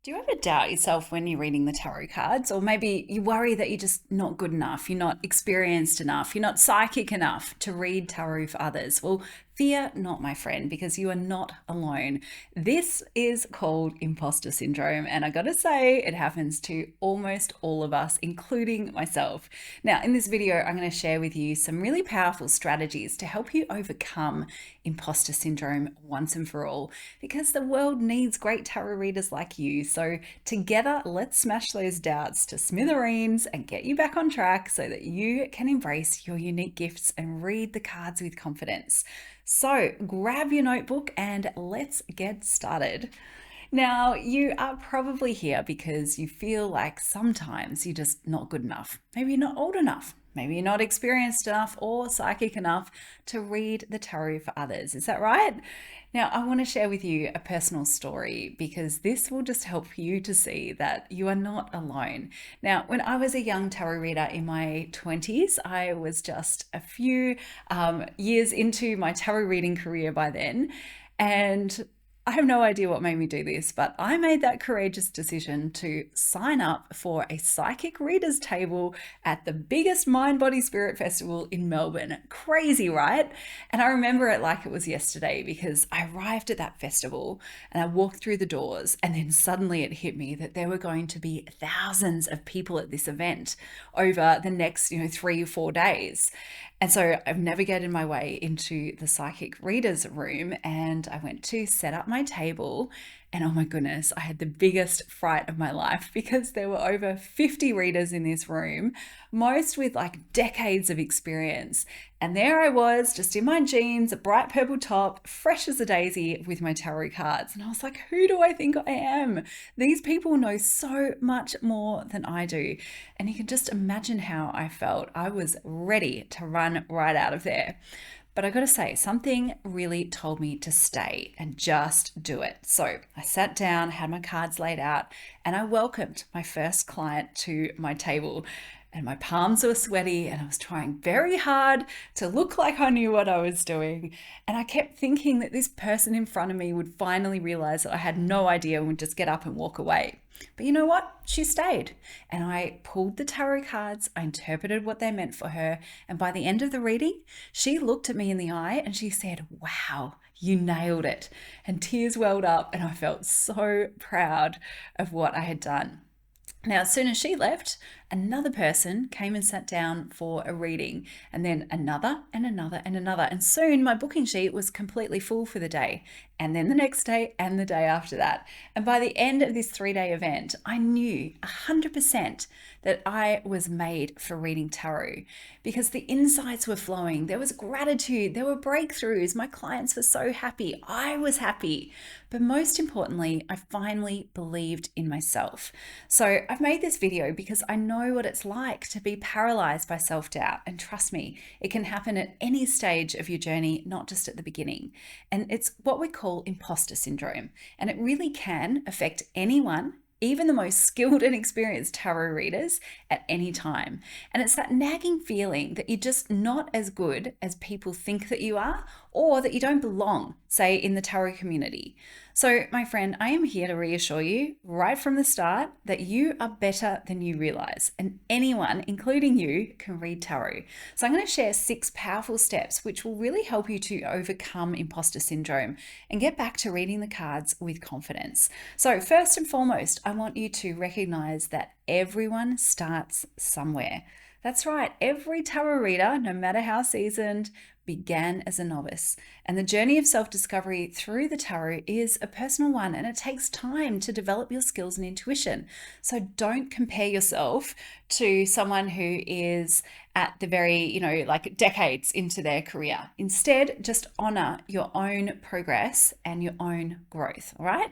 Do you ever doubt yourself when you're reading the tarot cards? Or maybe you worry that you're just not good enough, you're not experienced enough, you're not psychic enough to read tarot for others? Well, fear not, my friend, because you are not alone. This is called imposter syndrome, and I gotta say, it happens to almost all of us, including myself. Now, in this video, I'm going to share with you some really powerful strategies to help you overcome imposter syndrome once and for all, because the world needs great tarot readers like you. So together, let's smash those doubts to smithereens and get you back on track so that you can embrace your unique gifts and read the cards with confidence. So grab your notebook and let's get started. Now, you are probably here because you feel like sometimes you're just not good enough. Maybe you're not old enough. Maybe you're not experienced enough or psychic enough to read the tarot for others. Is that right? Now, I want to share with you a personal story because this will just help you to see that you are not alone. Now, when I was a young tarot reader in my 20s, I was just a few years into my tarot reading career by then. And I have no idea what made me do this, but I made that courageous decision to sign up for a psychic readers table at the biggest mind, body, spirit festival in Melbourne. Crazy, right? And I remember it like it was yesterday because I arrived at that festival and I walked through the doors, and then suddenly it hit me that there were going to be thousands of people at this event over the next, 3 or 4 days. And so I've navigated my way into the psychic readers room and I went to set up my table. And oh my goodness, I had the biggest fright of my life because there were over 50 readers in this room, most with like decades of experience. And there I was, just in my jeans, a bright purple top, fresh as a daisy with my tarot cards. And I was like, who do I think I am? These people know so much more than I do. And you can just imagine how I felt. I was ready to run right out of there. But I got to say, something really told me to stay and just do it. So I sat down, had my cards laid out, and I welcomed my first client to my table. And my palms were sweaty, and I was trying very hard to look like I knew what I was doing. And I kept thinking that this person in front of me would finally realize that I had no idea and would just get up and walk away. But you know what? She stayed. And I pulled the tarot cards, I interpreted what they meant for her. And by the end of the reading, she looked at me in the eye and she said, "Wow, you nailed it." And tears welled up, and I felt so proud of what I had done. Now, as soon as she left, another person came and sat down for a reading, and then another and another and another. And soon my booking sheet was completely full for the day, and then the next day and the day after that. And by the end of this 3-day event, I knew 100% that I was made for reading tarot because the insights were flowing. There was gratitude, there were breakthroughs. My clients were so happy. I was happy. But most importantly, I finally believed in myself. So I've made this video because I know what it's like to be paralyzed by self-doubt. And trust me, it can happen at any stage of your journey, not just at the beginning. And it's what we call imposter syndrome. And it really can affect anyone, even the most skilled and experienced tarot readers, at any time. And it's that nagging feeling that you're just not as good as people think that you are, or that you don't belong, say, in the tarot community. So, my friend, I am here to reassure you right from the start that you are better than you realize, and anyone, including you, can read tarot. So, I'm going to share 6 powerful steps which will really help you to overcome imposter syndrome and get back to reading the cards with confidence. So, first and foremost, I want you to recognize that everyone starts somewhere. That's right, every tarot reader, no matter how seasoned, began as a novice. And the journey of self-discovery through the tarot is a personal one, and it takes time to develop your skills and intuition. So don't compare yourself to someone who is at the very, like decades into their career. Instead, just honor your own progress and your own growth, all right?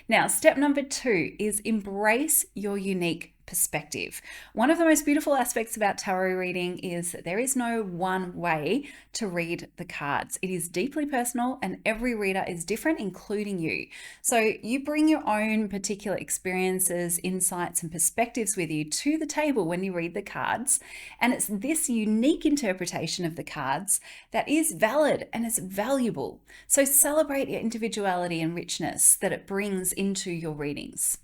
Now, step number 2 is embrace your unique perspective. One of the most beautiful aspects about tarot reading is that there is no one way to read the cards. It is deeply personal and every reader is different, including you. So you bring your own particular experiences, insights, and perspectives with you to the table when you read the cards. And it's this unique interpretation of the cards that is valid and is valuable. So celebrate your individuality and richness that it brings into your readings.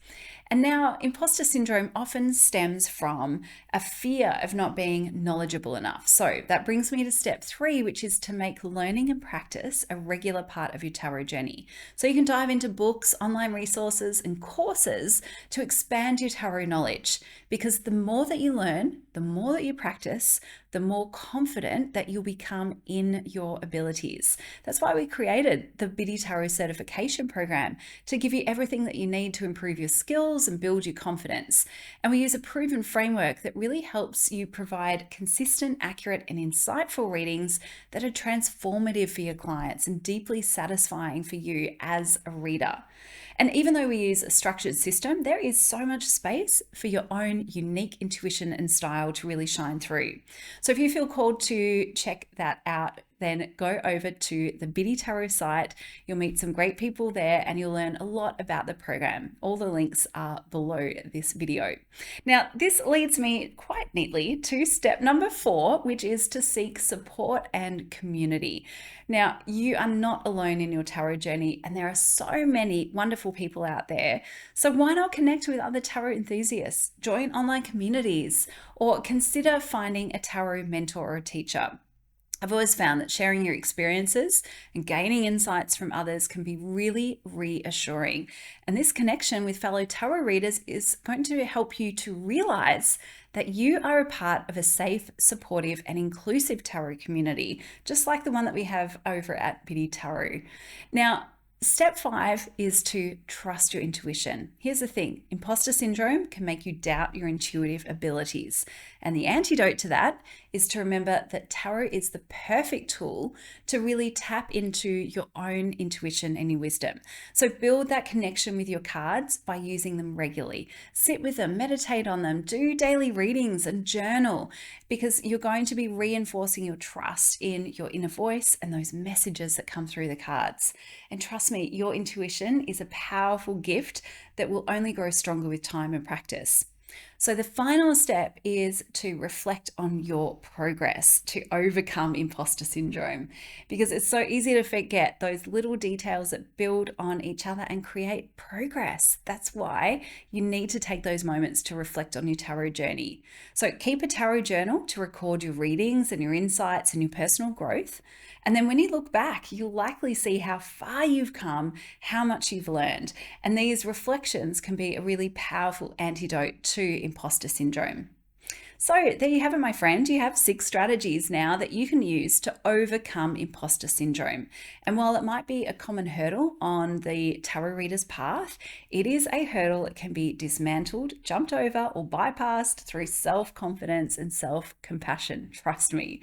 And now, imposter syndrome often stems from a fear of not being knowledgeable enough. So that brings me to step 3, which is to make learning and practice a regular part of your tarot journey. So you can dive into books, online resources, and courses to expand your tarot knowledge, because the more that you learn, the more that you practice, the more confident that you'll become in your abilities. That's why we created the Biddy Tarot Certification Program, to give you everything that you need to improve your skills and build your confidence. And we use a proven framework that really helps you provide consistent, accurate, and insightful readings that are transformative for your clients and deeply satisfying for you as a reader. And even though we use a structured system, there is so much space for your own unique intuition and style to really shine through. So if you feel called to check that out, then go over to the Biddy Tarot site. You'll meet some great people there and you'll learn a lot about the program. All the links are below this video. Now, this leads me quite neatly to step number 4, which is to seek support and community. Now, you are not alone in your tarot journey, and there are so many wonderful people out there. So why not connect with other tarot enthusiasts, join online communities, or consider finding a tarot mentor or a teacher? I've always found that sharing your experiences and gaining insights from others can be really reassuring. And this connection with fellow tarot readers is going to help you to realize that you are a part of a safe, supportive, and inclusive tarot community, just like the one that we have over at Biddy Tarot. Now, step 5 is to trust your intuition. Here's the thing, imposter syndrome can make you doubt your intuitive abilities. And the antidote to that is to remember that tarot is the perfect tool to really tap into your own intuition and your wisdom. So build that connection with your cards by using them regularly. Sit with them, meditate on them, do daily readings and journal, because you're going to be reinforcing your trust in your inner voice and those messages that come through the cards. And trust me, your intuition is a powerful gift that will only grow stronger with time and practice. So the final step is to reflect on your progress to overcome imposter syndrome, because it's so easy to forget those little details that build on each other and create progress. That's why you need to take those moments to reflect on your tarot journey. So keep a tarot journal to record your readings and your insights and your personal growth. And then when you look back, you'll likely see how far you've come, how much you've learned. And these reflections can be a really powerful antidote to imposter syndrome. So there you have it, my friend. You have 6 strategies now that you can use to overcome imposter syndrome. And while it might be a common hurdle on the tarot reader's path, it is a hurdle that can be dismantled, jumped over, or bypassed through self-confidence and self-compassion. Trust me.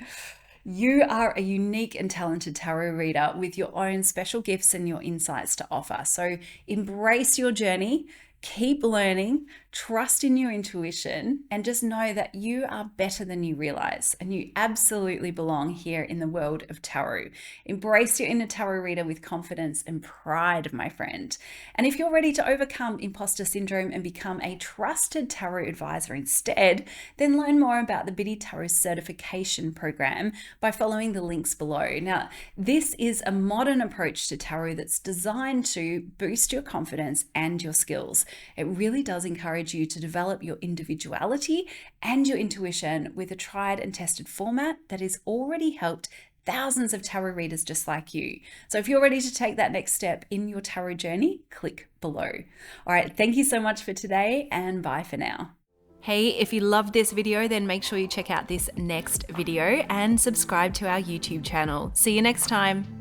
You are a unique and talented tarot reader with your own special gifts and your insights to offer. So embrace your journey, keep learning, trust in your intuition, and just know that you are better than you realize, and you absolutely belong here in the world of tarot. Embrace your inner tarot reader with confidence and pride, my friend. And if you're ready to overcome imposter syndrome and become a trusted tarot advisor instead, then learn more about the Biddy Tarot Certification Program by following the links below. Now, this is a modern approach to tarot that's designed to boost your confidence and your skills. It really does encourage you to develop your individuality and your intuition with a tried and tested format that has already helped thousands of tarot readers just like you. So if you're ready to take that next step in your tarot journey, click below. All right, thank you so much for today, and bye for now. Hey, if you loved this video, then make sure you check out this next video and subscribe to our YouTube channel. See you next time.